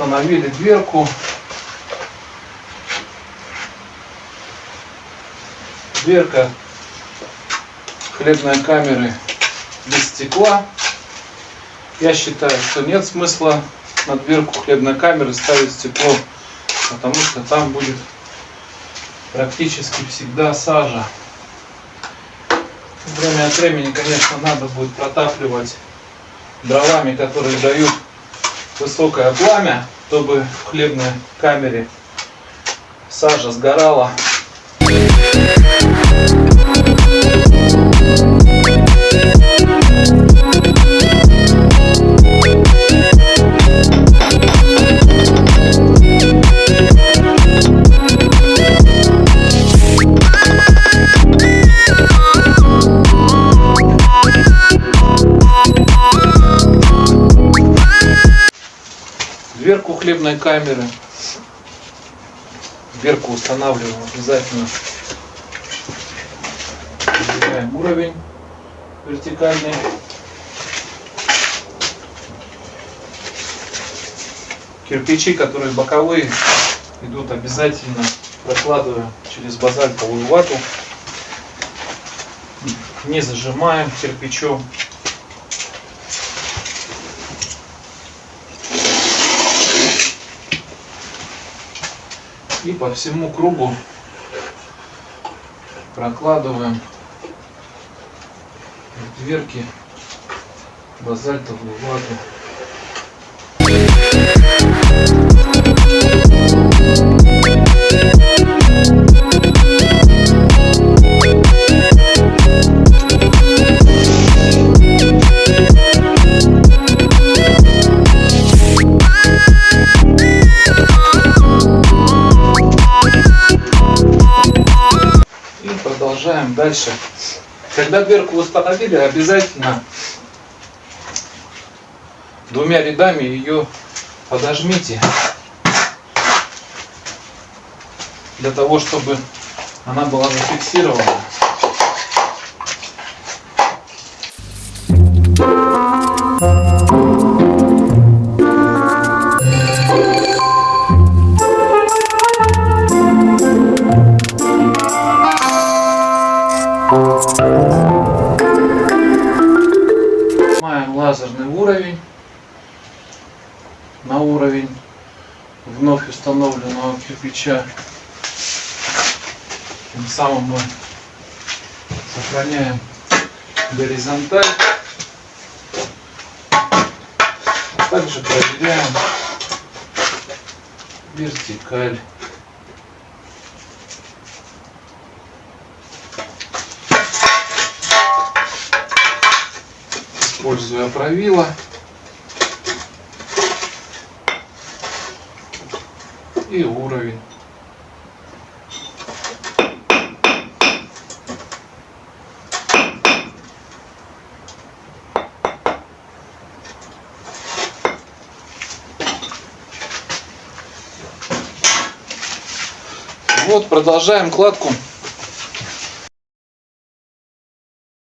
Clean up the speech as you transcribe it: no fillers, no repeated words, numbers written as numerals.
Установили дверку. Дверка хлебной камеры без стекла. Я считаю, что нет смысла на дверку хлебной камеры ставить стекло, потому что там будет практически всегда сажа. Время от времени, конечно, надо будет протапливать дровами, которые дают высокое пламя, чтобы в хлебной камере сажа сгорала. Дверку хлебной камеры, дверку устанавливаем обязательно. Выделяем уровень вертикальный. Кирпичи, которые боковые, идут обязательно, прокладываем через базальтовую вату. Не зажимаем кирпичом. И по всему кругу прокладываем в дверки базальтовую вату. Продолжаем дальше. Когда дверку установили, обязательно двумя рядами ее подожмите, для того, чтобы она была зафиксирована. Снимаем лазерный уровень на уровень вновь установленного кирпича. Тем самым мы сохраняем горизонталь. Также проверяем вертикаль. Используя правило, и уровень. Вот, продолжаем кладку.